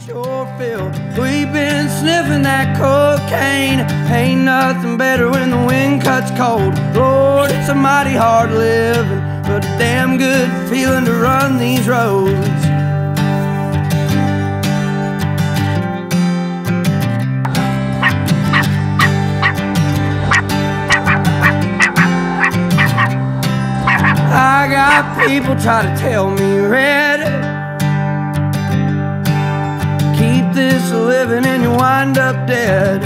get your fill. We've been sniffing that cocaine. Ain't nothing better when the wind cuts cold. Lord, it's a mighty hard living, but a damn good feeling to run these roads. I got people try to tell me, Red, keep this living and you wind up dead.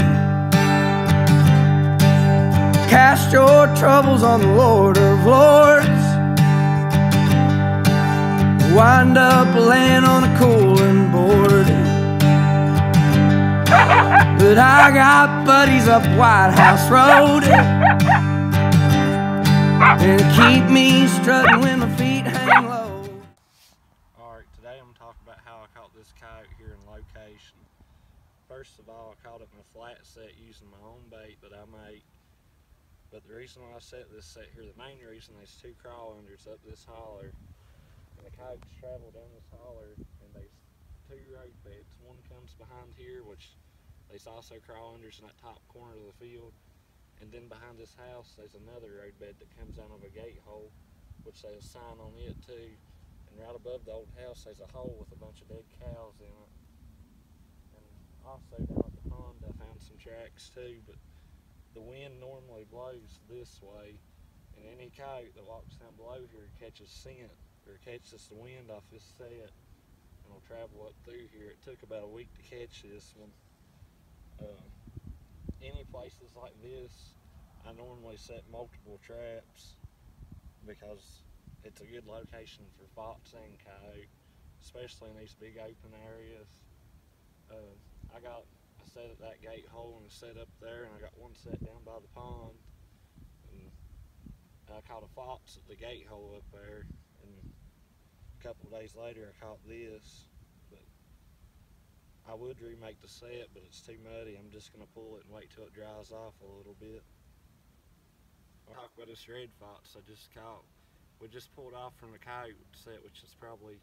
Cast your troubles on the Lord of Lords, wind up laying on a cooling board. But I got buddies up White House Road, and keep me strutting when my feet hang low. Alright, today I'm going to talk about how I caught this coyote here in location. First of all, I caught it in a flat set using my own bait that I make. But the reason why I set this set here, the main reason, there's two crawl unders up this holler. And the coyotes travel down this holler, and there's two road beds. One comes behind here, which there's also crawl unders in that top corner of the field. And then behind this house, there's another road bed that comes out of a gate hole, which there's a sign on it too. And right above the old house, there's a hole with a bunch of dead cows in it. And also down at the pond, I found some tracks too, but the wind normally blows this way, and any coyote that walks down below here catches scent, or catches the wind off this set, and will travel up through here. It took about a week to catch this one. Any places like this, I normally set multiple traps because it's a good location for fox and coyote, especially in these big open areas. I set at that gate hole and a set up there, and I got one set down by the pond. And I caught a fox at the gate hole up there, and a couple of days later I caught this. I would remake the set, but it's too muddy. I'm just going to pull it and wait till it dries off a little bit. I'll talk about this red fox I just caught. We just pulled off from the coyote set, which is probably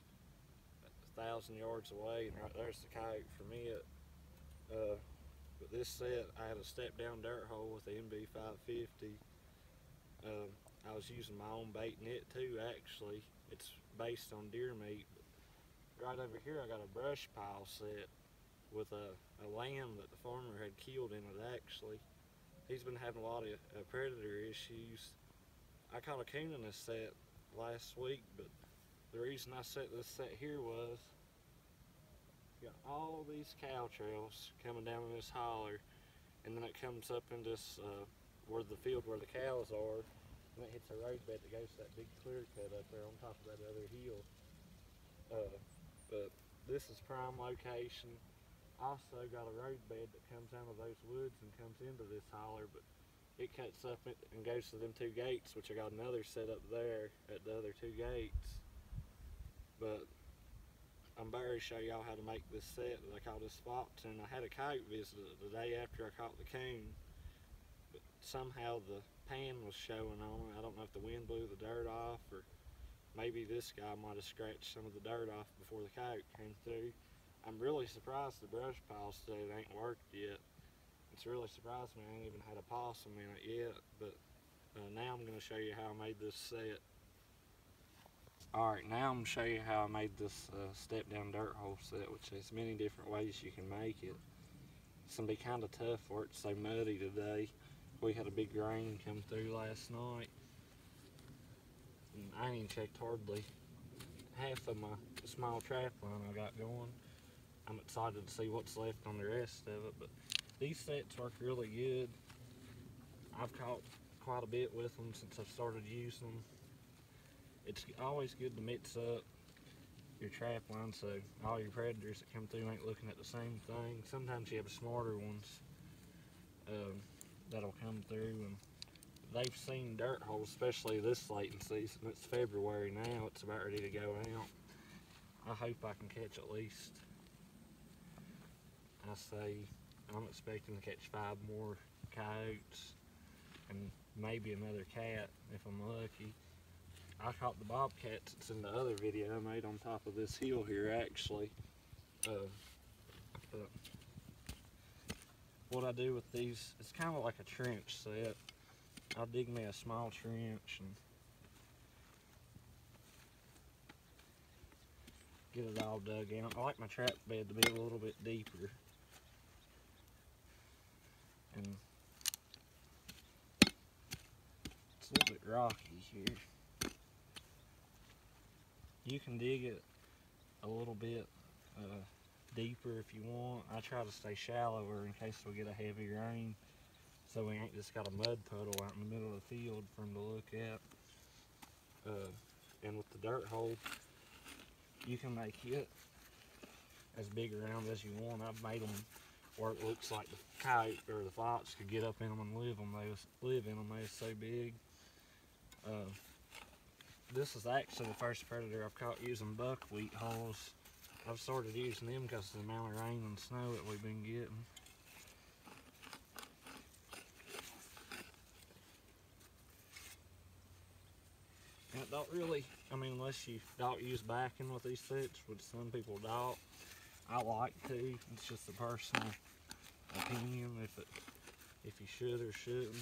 1,000 yards away, and right there's the coyote from it. But this set, I had a step down dirt hole with the MB 550. I was using my own bait in it too, actually. It's based on deer meat. Right over here I got a brush pile set with a lamb that the farmer had killed in it actually. He's been having a lot of predator issues. I caught a coon in this set last week, but the reason I set this set here was got all these cow trails coming down in this holler, and then it comes up in this where the field where the cows are, and it hits a road bed that goes to that big clear cut up there on top of that other hill. But this is prime location. Also got a road bed that comes out of those woods and comes into this holler, but it cuts up and goes to them two gates, which I got another set up there at the other two gates. But I'm about to show y'all how to make this set that I caught this fox in. I had a coyote visit it the day after I caught the coon, but somehow the pan was showing on it. I don't know if the wind blew the dirt off, or maybe this guy might have scratched some of the dirt off before the coyote came through. I'm really surprised the brush pile set ain't worked yet. It's really surprised me I ain't even had a possum in it yet, but now I'm going to show you how I made this set. Alright, now I'm going to show you how I made this step down dirt hole set, which there's many different ways you can make it. It's going to be kind of tough for it's so muddy today. We had a big rain come through last night, and I ain't even checked hardly half of my small trap line I got going. I'm excited to see what's left on the rest of it, but these sets work really good. I've caught quite a bit with them since I've started using them. It's always good to mix up your trap line so all your predators that come through ain't looking at the same thing. Sometimes you have smarter ones that'll come through, and they've seen dirt holes, especially this late in season. It's February now, it's about ready to go out. I hope I can catch at least, I say, I'm expecting to catch 5 more coyotes and maybe another cat if I'm lucky. I caught the bobcats that's in the other video I made on top of this hill here actually. But what I do with these, it's kind of like a trench set. I'll dig me a small trench and get it all dug in. I like my trap bed to be a little bit deeper. And it's a little bit rocky here. You can dig it a little bit deeper if you want. I try to stay shallower in case we get a heavy rain, so we ain't just got a mud puddle out in the middle of the field for them to look at. And with the dirt hole, you can make it as big around as you want. I've made them where it looks like the coyote or the fox could get up in them and live in them. They was so big. This is actually the first predator I've caught using buckwheat holes. I've started using them because of the amount of rain and snow that we've been getting. And it don't really, I mean, unless you don't use backing with these sets, which some people don't. I like to. It's just a personal opinion if you should or shouldn't.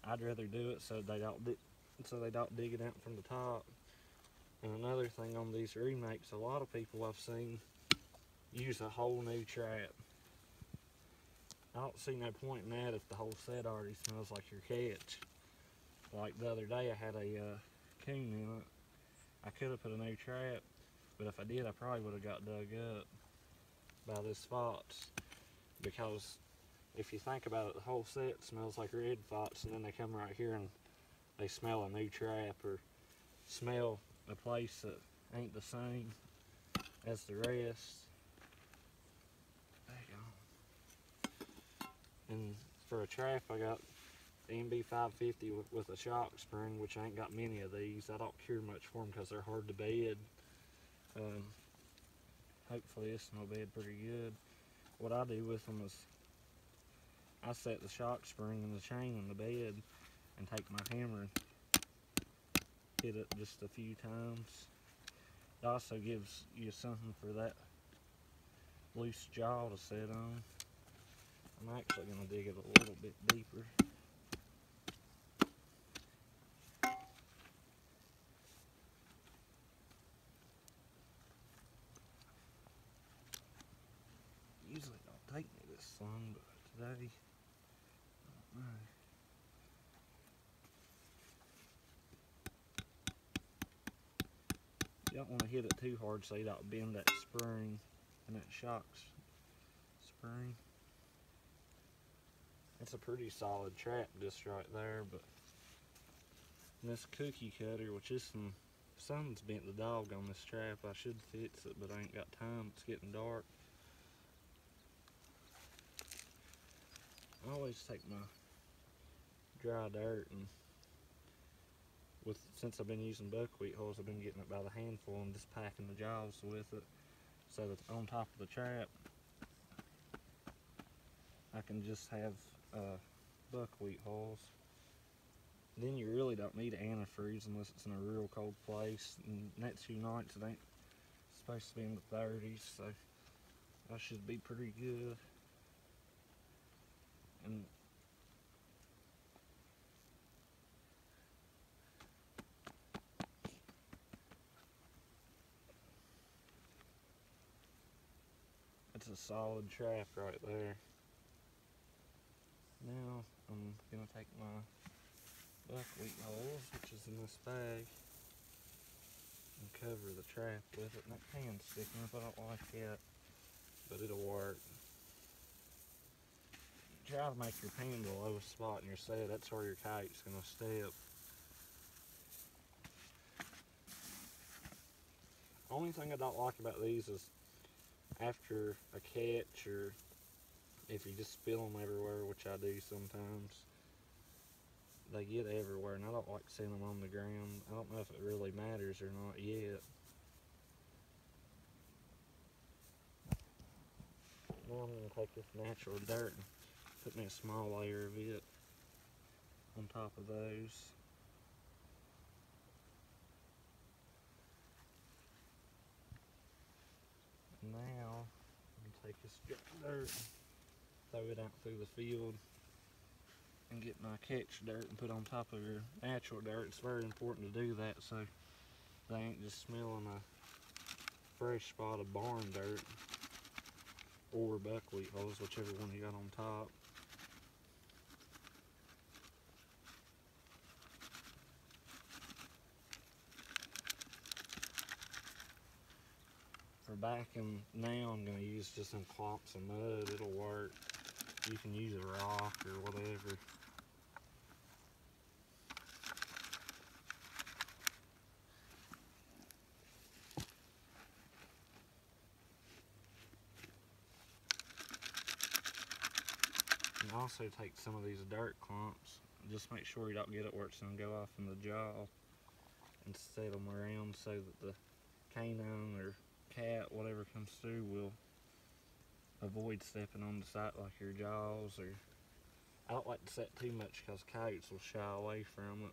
I'd rather do it so they don't dig it out from the top. And another thing on these remakes, a lot of people I've seen use a whole new trap. I don't see no point in that if the whole set already smells like your catch. Like the other day, I had a coon in it. I could have put a new trap, but if I did, I probably would have got dug up by this fox. Because if you think about it, the whole set smells like red fox, and then they come right here and they smell a new trap or smell a place that ain't the same as the rest. There you go. And for a trap, I got the MB 550 with a shock spring, which I ain't got many of these. I don't care much for them because they're hard to bed. Hopefully this one will bed pretty good. What I do with them is I set the shock spring and the chain in the bed and take my hammer and hit it just a few times. It also gives you something for that loose jaw to set on. I'm actually going to dig it a little bit deeper. Usually it don't take me this long, but today, I don't know. You don't want to hit it too hard so you don't bend that spring and that shock spring. It's a pretty solid trap just right there, but this cookie cutter, which is something's bent the dog on this trap. I should fix it, but I ain't got time. It's getting dark. I always take my dry dirt and since I've been using buckwheat holes, I've been getting it by the handful and just packing the jaws with it so that on top of the trap I can just have buckwheat holes. Then you really don't need antifreeze unless it's in a real cold place. And next few nights it ain't supposed to be in the 30s, so that should be pretty good. And it's a solid trap right there. Now I'm gonna take my buckwheat holes, which is in this bag, and cover the trap with it. And that pan's sticking up, I don't like it, but it'll work. Try to make your pan the lowest spot in your set. That's where your kite's gonna step. Only thing I don't like about these is after a catch, or if you just spill them everywhere, which I do sometimes, they get everywhere, and I don't like seeing them on the ground. I don't know if it really matters or not yet. Now I'm going to take this natural dirt and put me a small layer of it on top of those. And now take this dirt, throw it out through the field, and get my catch dirt and put on top of your natural dirt. It's very important to do that so they ain't just smelling a fresh spot of barn dirt or buckwheat hulls, whichever one you got on top. For backing now, I'm going to use just some clumps of mud. It'll work. You can use a rock or whatever. And also take some of these dirt clumps. Just make sure you don't get it where it's going to go off in the jaw, and set them around so that the canine or cat, whatever comes through, will avoid stepping on the side like your jaws. Or I don't like to set too much because coyotes will shy away from it.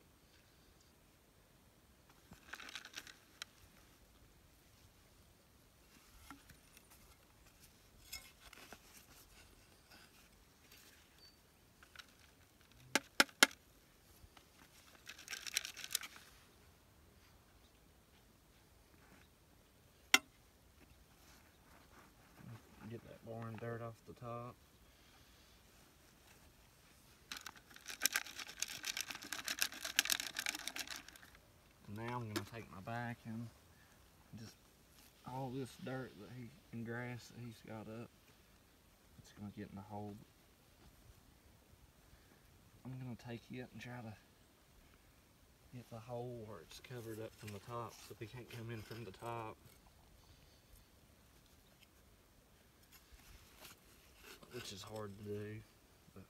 Get that barn dirt off the top. Now I'm going to take my back and just all this dirt and grass that he's got up, it's going to get in the hole. I'm going to take it and try to get the hole where it's covered up from the top so he can't come in from the top. Which is hard to do. But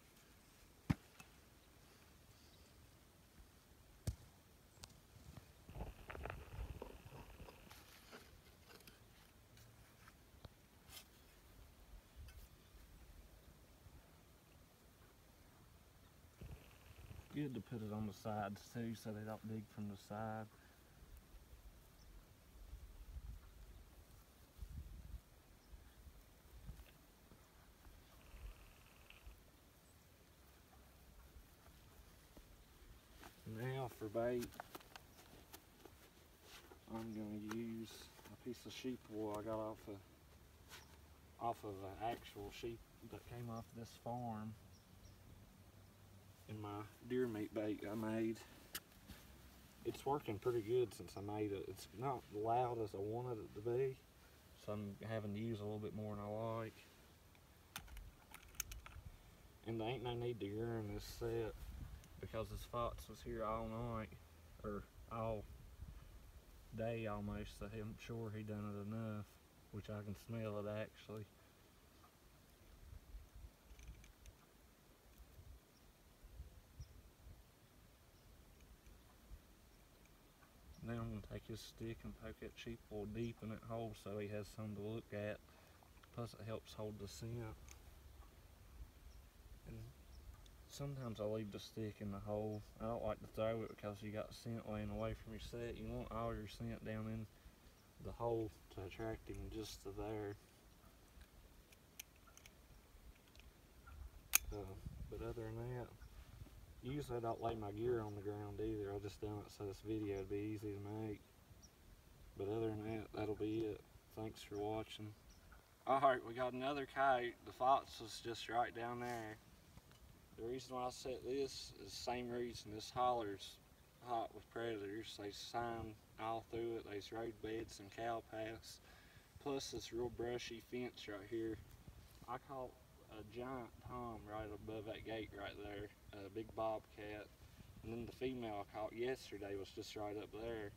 good to put it on the sides too so they don't dig from the side. Now for bait, I'm going to use a piece of sheep wool I got off of an actual sheep that came off this farm in my deer meat bait I made. It's working pretty good since I made it. It's not loud as I wanted it to be, so I'm having to use a little bit more than I like. And there ain't no need to urine this set, because this fox was here all night, or all day almost, so I'm sure he done it enough, which I can smell it actually. Now I'm going to take his stick and poke that sheep wool deep in that hole so he has something to look at, plus it helps hold the scent. And sometimes I leave the stick in the hole. I don't like to throw it because you got scent laying away from your set. You want all your scent down in the hole to attract him just to there. But other than that, usually I don't lay my gear on the ground either. I just done it so this video would be easy to make. But other than that, that'll be it. Thanks for watching. Alright, we got another coyote. The fox was just right down there. The reason why I set this is the same reason. This holler's hot with predators. They sign all through it. There's road beds and cow paths. Plus this real brushy fence right here. I caught a giant tom right above that gate right there. A big bobcat. And then the female I caught yesterday was just right up there.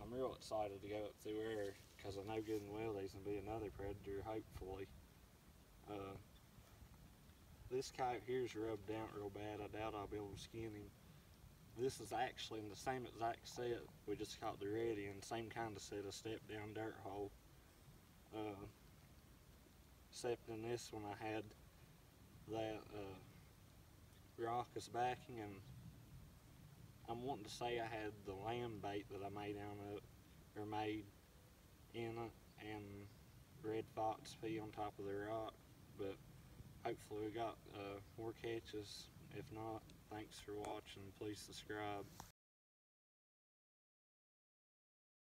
I'm real excited to go up through there because I know good and well there's going to be another predator, hopefully. This coyote here's rubbed out real bad. I doubt I'll be able to skin him. This is actually in the same exact set we just caught the reddy in, same kind of set, a step down dirt hole. Except in this one I had that raucous backing, and I'm wanting to say I had the lamb bait that I made out of, or made in it, and red fox pee on top of the rock. But hopefully we got more catches. If not, thanks for watching. Please subscribe.